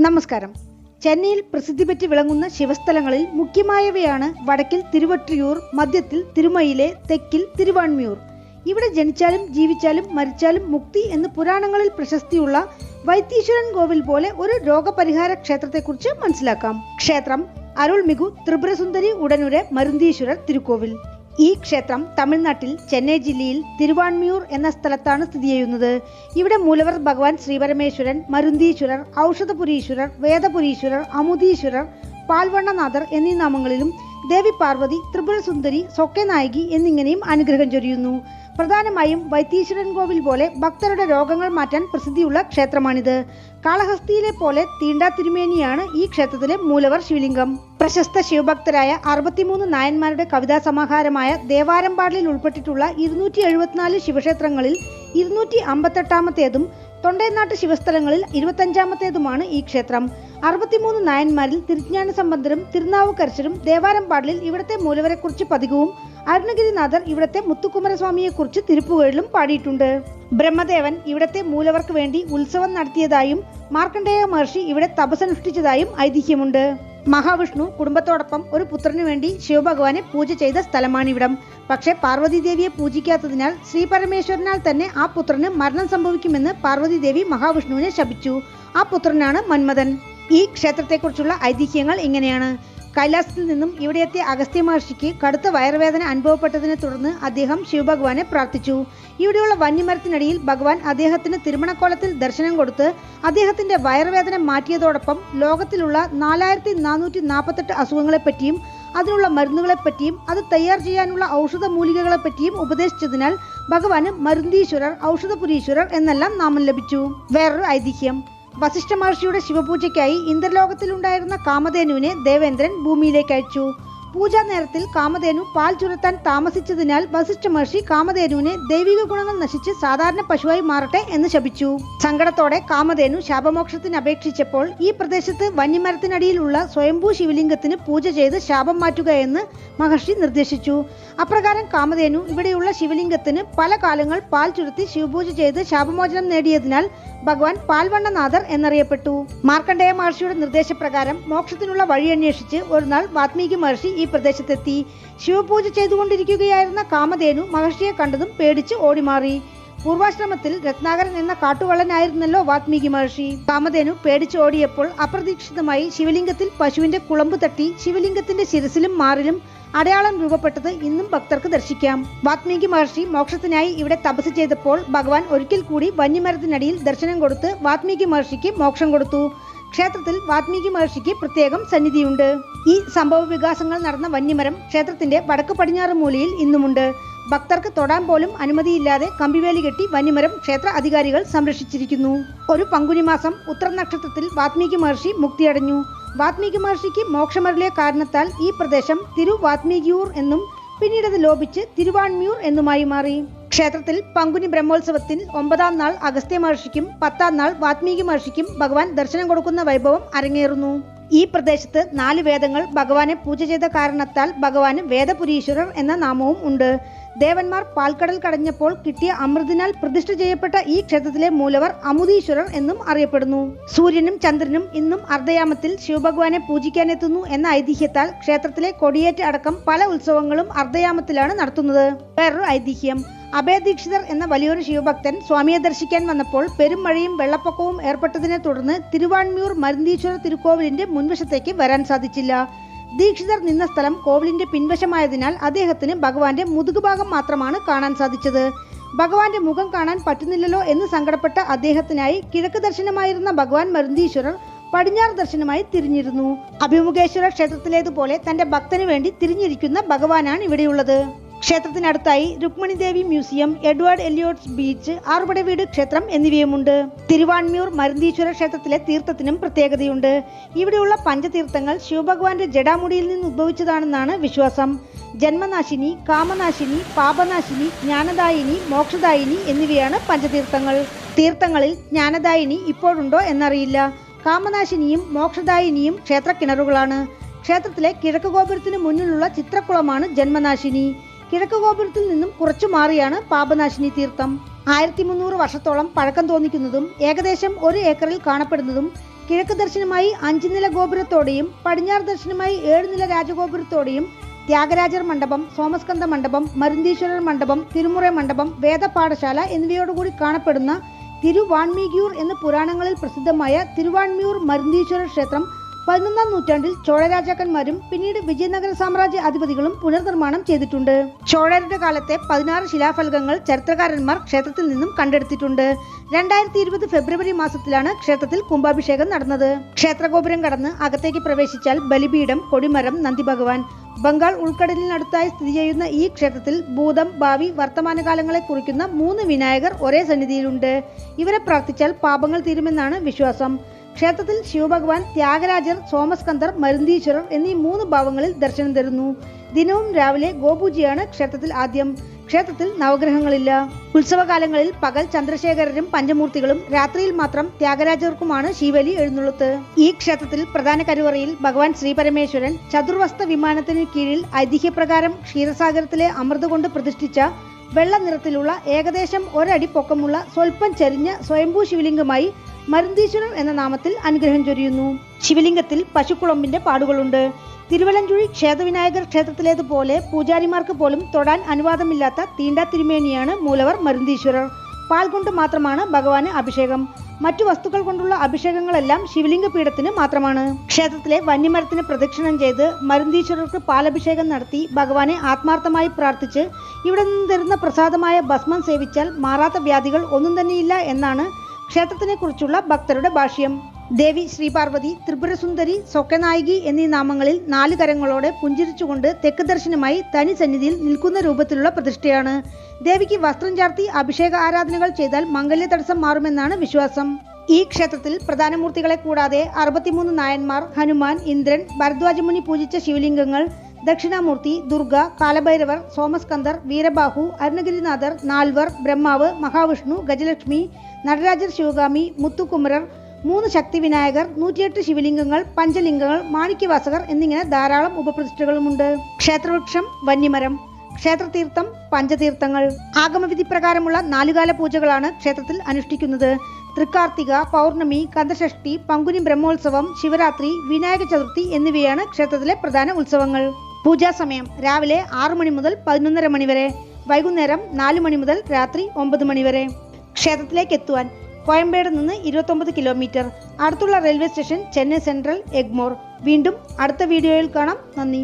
നമസ്കാരം. ചെന്നൈയിൽ പ്രസിദ്ധിപെറ്റി വിളങ്ങുന്ന ശിവസ്ഥലങ്ങളിൽ മുഖ്യമായവയാണ് വടക്കിൽ തിരുവൊற்றிയൂർ, മധ്യത്തിൽ തിരുമയിലെ, തെക്കിൽ തിരുവാൻമിയൂർ. ഇവിടെ ജനിച്ചാലും ജീവിച്ചാലും മരിച്ചാലും മുക്തി എന്ന് പുരാണങ്ങളിൽ പ്രശസ്തിയുള്ള വൈത്തീശ്വരൻ കോവിൽ പോലെ ഒരു രോഗപരിഹാര ക്ഷേത്രത്തെക്കുറിച്ച് മനസ്സിലാക്കാം. ക്ഷേത്രം അരുൾമികു ത്രിപുരസുന്ദരി ഉടനുരെ മരുന്തീശ്വരർ തിരുക്കോവിൽ. ഈ ക്ഷേത്രം തമിഴ്നാട്ടിൽ ചെന്നൈ ജില്ലയിൽ തിരുവാൻമിയൂർ എന്ന സ്ഥലത്താണ് സ്ഥിതി ചെയ്യുന്നത്. ഇവിടെ മൂലവർ ഭഗവാൻ ശ്രീപരമേശ്വരൻ, മരുന്തീശ്വരർ, ഔഷധപുരീശ്വരർ, വേദപുരീശ്വരർ, അമുദീശ്വരർ, പാൽവണ്ണനാഥർ എന്നീ നാമങ്ങളിലും ദേവി പാർവതി, ത്രിപുരസുന്ദരി, സൊക്കെനായകി എന്നിങ്ങനെയും അനുഗ്രഹം ചൊരിയുന്നു. പ്രധാനമായും വൈത്തീശ്വരൻ കോവിൽ പോലെ ഭക്തരുടെ രോഗങ്ങൾ മാറ്റാൻ പ്രസിദ്ധിയുള്ള ക്ഷേത്രമാണിത്. കാളഹസ്തിയിലെ പോലെ തീണ്ടാ തിരുമേനിയാണ് ഈ ക്ഷേത്രത്തിലെ മൂലവർ ശിവലിംഗം. പ്രശസ്ത ശിവഭക്തരായ 63 നായന്മാരുടെ കവിതാ സമാഹാരമായ ദേവാരംപാടിൽ ഉൾപ്പെട്ടിട്ടുള്ള 274 ശിവക്ഷേത്രങ്ങളിൽ 258ാമത്തേതും തൊണ്ടൈനാട്ട് ശിവസ്ഥലങ്ങളിൽ 25ാമത്തേതുമാണ് ഈ ക്ഷേത്രം. 63 നായന്മാരിൽ തിരുജ്ഞാന സംബന്ധരും തിരുനാവുക്കരശരും ദേവാരംപാടിൽ ഇവിടത്തെ മൂലവരെക്കുറിച്ച് പതികവും അരുണഗിരിനാഥർ ഇവിടത്തെ മുത്തുകുമരസ്വാമിയെക്കുറിച്ച് തിരുപ്പുകളിലും പാടിയിട്ടുണ്ട്. ബ്രഹ്മദേവൻ ഇവിടത്തെ മൂലവർക്ക് വേണ്ടി ഉത്സവം നടത്തിയതായും മാർക്കണ്ഡേയ മഹർഷി ഇവിടെ തപസ്സനുഷ്ഠിച്ചതായും ഐതിഹ്യമുണ്ട്. മഹാവിഷ്ണു കുടുംബത്തോടൊപ്പം ഒരു പുത്രനു വേണ്ടി ശിവഭഗവാനെ പൂജ ചെയ്ത സ്ഥലമാണിവിടം. പക്ഷേ പാർവതീദേവിയെ പൂജിക്കാത്തതിനാൽ ശ്രീപരമേശ്വരനാൽ തന്നെ ആ പുത്രന് മരണം സംഭവിക്കുമെന്ന് പാർവതീദേവി മഹാവിഷ്ണുവിനെ ശപിച്ചു. ആ പുത്രനാണ് മന്മഥൻ. ഈ ക്ഷേത്രത്തെക്കുറിച്ചുള്ള ഐതിഹ്യങ്ങൾ ഇങ്ങനെയാണ്. കൈലാസത്തിൽ നിന്നും ഇവിടെ എത്തിയ അഗസ്ത്യ മഹർഷിക്ക് കടുത്ത വയറുവേദന അനുഭവപ്പെട്ടതിനെ തുടർന്ന് അദ്ദേഹം ശിവഭഗവാനെ പ്രാർത്ഥിച്ചു. ഇവിടെയുള്ള വന്യമരത്തിനടിയിൽ ഭഗവാൻ അദ്ദേഹത്തിന് തിരുമണക്കോലത്തിൽ ദർശനം കൊടുത്ത് അദ്ദേഹത്തിന്റെ വയറുവേദന മാറ്റിയതോടൊപ്പം ലോകത്തിലുള്ള 4448 അസുഖങ്ങളെപ്പറ്റിയും അതിനുള്ള മരുന്നുകളെപ്പറ്റിയും അത് തയ്യാർ ചെയ്യാനുള്ള ഔഷധ മൂലികകളെപ്പറ്റിയും ഉപദേശിച്ചതിനാൽ ഭഗവാന് മരുന്തീശ്വരർ, ഔഷധപുരീശ്വരർ എന്നെല്ലാം നാമം ലഭിച്ചു. വേറൊരു ഐതിഹ്യം, വസിഷ്ഠ മഹർഷിയുടെ ശിവപൂജയ്ക്കായി ഇന്ദ്രലോകത്തിലുണ്ടായിരുന്ന കാമധേനുവിനെ ദേവേന്ദ്രൻ ഭൂമിയിലേക്ക് അയച്ചു. പൂജാ നേരത്തിൽ കാമധേനു പാൽ ചുരത്താൻ താമസിച്ചതിനാൽ വസിഷ്ഠ മഹർഷി കാമധേനുവിനെ ദൈവിക ഗുണങ്ങൾ നശിച്ച് സാധാരണ പശുവായി മാറട്ടെ എന്ന് ശപിച്ചു. സങ്കടത്തോടെ കാമധേനു ശാപമോക്ഷത്തിന് അപേക്ഷിച്ചപ്പോൾ ഈ പ്രദേശത്ത് വന്യമരത്തിനടിയിലുള്ള സ്വയംഭൂ ശിവലിംഗത്തിന് പൂജ ചെയ്ത് ശാപം മാറ്റുക എന്ന് മഹർഷി നിർദ്ദേശിച്ചു. അപ്രകാരം കാമധേനു ഇവിടെയുള്ള ശിവലിംഗത്തിന് പല കാലങ്ങൾ പാൽ ചുരത്തി ശിവപൂജ ചെയ്ത് ശാപമോചനം നേടിയതിനാൽ ഭഗവാൻ പാൽവണ്ണനാഥർ എന്നറിയപ്പെട്ടു. മാർക്കണ്ഡേയ മഹർഷിയുടെ നിർദ്ദേശപ്രകാരം മോക്ഷത്തിനുള്ള വഴി അന്വേഷിച്ച് ഒരു നാൾ വാത്മീകി മഹർഷി ഈ പ്രദേശത്തെത്തി. ശിവപൂജ ചെയ്തുകൊണ്ടിരിക്കുകയായിരുന്ന കാമധേനു മഹർഷിയെ കണ്ടതും പേടിച്ച് ഓടിമാറി. പൂർവാശ്രമത്തിൽ രത്നാകരൻ എന്ന കാട്ടുവള്ളനായിരുന്നല്ലോ വാത്മീകി മഹർഷി. കാമധേനു പേടിച്ച് ഓടിയപ്പോൾ അപ്രതീക്ഷിതമായി ശിവലിംഗത്തിൽ പശുവിന്റെ കുളമ്പ് തട്ടി ശിവലിംഗത്തിന്റെ ശിരസിലും മാറിലും അടയാളം രൂപപ്പെട്ടത് ഇന്നും ഭക്തർക്ക് ദർശിക്കാം. വാത്മീകി മഹർഷി മോക്ഷത്തിനായി ഇവിടെ തപസ് ചെയ്തപ്പോൾ ഭഗവാൻ ഒരിക്കൽ കൂടി വന്യമരത്തിനടിയിൽ ദർശനം കൊടുത്ത് വാത്മീകി മഹർഷിക്ക് മോക്ഷം കൊടുത്തു. ക്ഷേത്രത്തിൽ വാത്മീകി മഹർഷിക്ക് പ്രത്യേകം സന്നിധിയുണ്ട്. ഈ സംഭവ വികാസങ്ങൾ നടന്ന വന്യമരം ക്ഷേത്രത്തിന്റെ വടക്ക് പടിഞ്ഞാറ് മൂലയിൽ ഇന്നുമുണ്ട്. ഭക്തർക്ക് തൊടാൻ പോലും അനുമതിയില്ലാതെ കമ്പിവേലി കെട്ടി വന്യമരം ക്ഷേത്ര അധികാരികൾ സംരക്ഷിച്ചിരിക്കുന്നു. ഒരു പങ്കുനി മാസം ഉത്തര നക്ഷത്രത്തിൽ വാത്മീകി മഹർഷി മുക്തിയടഞ്ഞു. വാത്മീകി മഹർഷിക്ക് മോക്ഷമരുളിയ കാരണത്താൽ ഈ പ്രദേശം തിരുവാത്മീകിയൂർ എന്നും പിന്നീടത് ലോപിച്ച് തിരുവാൻമിയൂർ എന്നുമായി മാറി. ക്ഷേത്രത്തിൽ പങ്കുനി ബ്രഹ്മോത്സവത്തിൽ 9ാം നാൾ അഗസ്ത്യ മഹർഷിക്കും 10ാം നാൾ വാത്മീകി മഹർഷിക്കും ഭഗവാൻ ദർശനം കൊടുക്കുന്ന വൈഭവം അരങ്ങേറുന്നു. ഈ പ്രദേശത്ത് 4 വേദങ്ങൾ ഭഗവാനെ പൂജ ചെയ്ത കാരണത്താൽ ഭഗവാന് വേദപുരീശ്വരർ എന്ന നാമവും ഉണ്ട്. ദേവന്മാർ പാൽക്കടൽ കടഞ്ഞപ്പോൾ കിട്ടിയ അമൃതിനാൽ പ്രതിഷ്ഠ ചെയ്യപ്പെട്ട ഈ ക്ഷേത്രത്തിലെ മൂലവർ അമുദീശ്വരർ എന്നും അറിയപ്പെടുന്നു. സൂര്യനും ചന്ദ്രനും ഇന്നും അർദ്ധയാമത്തിൽ ശിവഭഗവാനെ പൂജിക്കാനെത്തുന്നു എന്ന ഐതിഹ്യത്താൽ ക്ഷേത്രത്തിലെ കൊടിയേറ്റ് അടക്കം പല ഉത്സവങ്ങളും അർദ്ധയാമത്തിലാണ് നടത്തുന്നത്. വേറൊരു ഐതിഹ്യം, അഭയദീക്ഷിതർ എന്ന വലിയൊരു ശിവഭക്തൻ സ്വാമിയെ ദർശിക്കാൻ വന്നപ്പോൾ പെരും മഴയും വെള്ളപ്പൊക്കവും ഏർപ്പെട്ടതിനെ തുടർന്ന് തിരുവാൻമിയൂർ മരുന്തീശ്വര തിരുക്കോവിലിന്റെ മുൻവശത്തേക്ക് വരാൻ സാധിച്ചില്ല. ദീക്ഷിതർ നിന്ന സ്ഥലം കോവിലിന്റെ പിൻവശമായതിനാൽ അദ്ദേഹത്തിന് ഭഗവാന്റെ മുതുകുഭാഗം മാത്രമാണ് കാണാൻ സാധിച്ചത്. ഭഗവാന്റെ മുഖം കാണാൻ പറ്റുന്നില്ലല്ലോ എന്ന് സങ്കടപ്പെട്ട അദ്ദേഹത്തിനായി കിഴക്ക് ദർശനമായിരുന്ന ഭഗവാൻ മരുന്തീശ്വരർ പടിഞ്ഞാറ് ദർശനമായി തിരിഞ്ഞിരുന്നു. അഭിമുഖേശ്വര ക്ഷേത്രത്തിലേതുപോലെ തന്റെ ഭക്തന് വേണ്ടി തിരിഞ്ഞിരിക്കുന്ന ഭഗവാനാണ് ഇവിടെയുള്ളത്. ക്ഷേത്രത്തിനടുത്തായി രുക്മിണി ദേവി മ്യൂസിയം, എഡ്വേർഡ് എലിയോട്ട്സ് ബീച്ച്, ആറുപടവീട് ക്ഷേത്രം എന്നിവയുമുണ്ട്. തിരുവാൻമിയൂർ മരുന്തീശ്വര ക്ഷേത്രത്തിലെ തീർത്ഥത്തിനും പ്രത്യേകതയുണ്ട്. ഇവിടെയുള്ള പഞ്ചതീർത്ഥങ്ങൾ ശിവഭഗവാന്റെ ജടാമുടിയിൽ നിന്ന് ഉദ്ഭവിച്ചതാണെന്നാണ് വിശ്വാസം. ജന്മനാശിനി, കാമനാശിനി, പാപനാശിനി, ജ്ഞാനദായിനി, മോക്ഷദായിനി എന്നിവയാണ് പഞ്ചതീർത്ഥങ്ങൾ. തീർത്ഥങ്ങളിൽ ജ്ഞാനദായിനി ഇപ്പോഴുണ്ടോ എന്നറിയില്ല. കാമനാശിനിയും മോക്ഷദായിനിയും ക്ഷേത്ര കിണറുകളാണ്. ക്ഷേത്രത്തിലെ കിഴക്ക് ഗോപുരത്തിന് മുന്നിലുള്ള ചിത്രക്കുളമാണ് ജന്മനാശിനി. കിഴക്ക് ഗോപുരത്തിൽ നിന്നും കുറച്ചു മാറിയാണ് പാപനാശിനി തീർത്ഥം. 1300 വർഷത്തോളം പഴക്കം തോന്നിക്കുന്നതും ഏകദേശം 1 ഏക്കറിൽ കാണപ്പെടുന്നതും കിഴക്ക് ദർശനമായി 5 നില ഗോപുരത്തോടെയും പടിഞ്ഞാറ് ദർശനമായി 7 നില രാജഗോപുരത്തോടെയും ത്യാഗരാജർ മണ്ഡപം, സോമസ്കന്ദ മണ്ഡപം, മരുന്തീശ്വരർ മണ്ഡപം, തിരുമുറ മണ്ഡപം, വേദപാഠശാല എന്നിവയോടുകൂടി കാണപ്പെടുന്ന തിരുവാൺമീയൂർ എന്ന് പുരാണങ്ങളിൽ പ്രസിദ്ധമായ തിരുവാൺമിയൂർ മരുന്തീശ്വരർ ക്ഷേത്രം 11ാം നൂറ്റാണ്ടിൽ ചോഴ രാജാക്കന്മാരും പിന്നീട് വിജയനഗര സാമ്രാജ്യ അധിപതികളും പുനർനിർമ്മാണം ചെയ്തിട്ടുണ്ട്. ചോഴരുടെ കാലത്തെ 16 ശിലാഫലകങ്ങൾ ചരിത്രകാരന്മാർ ക്ഷേത്രത്തിൽ നിന്നും കണ്ടെടുത്തിട്ടുണ്ട്. 2020 ഫെബ്രുവരി മാസത്തിലാണ് ക്ഷേത്രത്തിൽ കുംഭാഭിഷേകം നടന്നത്. ക്ഷേത്രഗോപുരം കടന്ന് അകത്തേക്ക് പ്രവേശിച്ചാൽ ബലിപീഠം, കൊടിമരം, നന്ദി ഭഗവാൻ. ബംഗാൾ ഉൾക്കടലിനടുത്തായി സ്ഥിതി ചെയ്യുന്ന ഈ ക്ഷേത്രത്തിൽ ഭൂതം, ഭാവി, വർത്തമാനകാലങ്ങളെ കുറിക്കുന്ന 3 വിനായകർ ഒരേ സന്നിധിയിലുണ്ട്. ഇവരെ പ്രാർത്ഥിച്ചാൽ പാപങ്ങൾ തീരുമെന്നാണ് വിശ്വാസം. ക്ഷേത്രത്തിൽ ശിവഭഗവാൻ, ത്യാഗരാജർ, സോമസ്കന്ദർ, മരുന്തീശ്വരർ എന്നീ 3 ഭാവങ്ങളിൽ ദർശനം തരുന്നു. ദിനവും രാവിലെ ഗോപൂജയാണ് ക്ഷേത്രത്തിൽ ആദ്യം. ക്ഷേത്രത്തിൽ നവഗ്രഹങ്ങളില്ല. ഉത്സവകാലങ്ങളിൽ പകൽ ചന്ദ്രശേഖരരും പഞ്ചമൂർത്തികളും, രാത്രിയിൽ മാത്രം ത്യാഗരാജർക്കുമാണ് ശീവലി എഴുന്നള്ളത്ത്. ഈ ക്ഷേത്രത്തിൽ പ്രധാന കരുവറയിൽ ഭഗവാൻ ശ്രീപരമേശ്വരൻ ചതുർവസ്ത വിമാനത്തിനു കീഴിൽ ഐതിഹ്യപ്രകാരം ക്ഷീരസാഗരത്തിലെ അമൃത കൊണ്ട് പ്രതിഷ്ഠിച്ച വെള്ള നിറത്തിലുള്ള ഏകദേശം 1 അടി പൊക്കമുള്ള സ്വൽപ്പം ചെരിഞ്ഞ സ്വയംഭൂ ശിവലിംഗമായി മരുന്തീശ്വരർ എന്ന നാമത്തിൽ അനുഗ്രഹം ചൊരിയുന്നു. ശിവലിംഗത്തിൽ പശുക്കുളമ്പിന്റെ പാടുകളുണ്ട്. തിരുവലഞ്ചുഴി ക്ഷേത്രവിനായകർ ക്ഷേത്രത്തിലേതുപോലെ പൂജാരിമാർക്ക് പോലും തൊടാൻ അനുവാദമില്ലാത്ത തീണ്ടാ തിരുമേനിയാണ് മൂലവർ മരുന്തീശ്വരർ. പാൽ കൊണ്ട് മാത്രമാണ് ഭഗവാന് അഭിഷേകം. മറ്റു വസ്തുക്കൾ കൊണ്ടുള്ള അഭിഷേകങ്ങളെല്ലാം ശിവലിംഗ പീഠത്തിന് മാത്രമാണ്. ക്ഷേത്രത്തിലെ വന്യമരത്തിന് പ്രദക്ഷിണം ചെയ്ത് മരുന്തീശ്വരർക്ക് പാലഭിഷേകം നടത്തി ഭഗവാനെ ആത്മാർത്ഥമായി പ്രാർത്ഥിച്ച് ഇവിടെ നിന്ന് തരുന്ന പ്രസാദമായ ഭസ്മം സേവിച്ചാൽ മാറാത്ത വ്യാധികൾ ഒന്നും തന്നെയില്ല എന്നാണ് ക്ഷേത്രത്തിനെ കുറിച്ചുള്ള ഭക്തരുടെ ഭാഷ്യം. ദേവി ശ്രീപാർവതി, ത്രിപുരസുന്ദരി, സ്വക്കനായികി എന്നീ നാമങ്ങളിൽ 4 കരങ്ങളോടെ പുഞ്ചിരിച്ചുകൊണ്ട് തെക്ക് ദർശനമായി തനി സന്നിധിയിൽ നിൽക്കുന്ന രൂപത്തിലുള്ള പ്രതിഷ്ഠയാണ്. ദേവിക്ക് വസ്ത്രം ചാർത്തി അഭിഷേക ആരാധനകൾ ചെയ്താൽ മംഗല്യ തടസ്സം മാറുമെന്നാണ് വിശ്വാസം. ഈ ക്ഷേത്രത്തിൽ പ്രധാന മൂർത്തികളെ കൂടാതെ 63 നായന്മാർ, ഹനുമാൻ, ഇന്ദ്രൻ, ഭരദ്വാജമുനി പൂജിച്ച ശിവലിംഗങ്ങൾ, ദക്ഷിണാമൂർത്തി, ദുർഗ, കാലഭൈരവർ, സോമസ്കന്ദർ, വീരബാഹു, അരുണഗിരിനാഥർ, നാൽവർ, ബ്രഹ്മാവ്, മഹാവിഷ്ണു, ഗജലക്ഷ്മി, നടരാജർ ശിവഗാമി, മുത്തുകുമരർ, 3 ശക്തി വിനായകർ, 108 ശിവലിംഗങ്ങൾ, പഞ്ചലിംഗങ്ങൾ, മാണിക്യവാസകർ എന്നിങ്ങനെ ധാരാളം ഉപപ്രതിഷ്ഠകളുമുണ്ട്. ക്ഷേത്രവൃക്ഷം വന്യമരം. ക്ഷേത്രതീർത്ഥം പഞ്ചതീർത്ഥങ്ങൾ. ആഗമവിധി പ്രകാരമുള്ള 4 കാല പൂജകളാണ് ക്ഷേത്രത്തിൽ അനുഷ്ഠിക്കുന്നത്. തൃക്കാർത്തിക, പൗർണമി, കന്ദഷഷ്ടി, പങ്കുനി ബ്രഹ്മോത്സവം, ശിവരാത്രി, വിനായക ചതുർത്ഥി എന്നിവയാണ് ക്ഷേത്രത്തിലെ പ്രധാന ഉത്സവങ്ങൾ. പൂജാസമയം രാവിലെ 6 മണി മുതൽ 11:30 മണി വരെ, വൈകുന്നേരം 4 മണി മുതൽ രാത്രി 9 മണി വരെ. ക്ഷേത്രത്തിലേക്ക് എത്തുവാൻ കോയമ്പേട് നിന്ന് 29 കിലോമീറ്റർ. അടുത്തുള്ള railway station Chennai central, Egmore. വീണ്ടും അടുത്ത വീഡിയോയിൽ കാണാം. നന്ദി.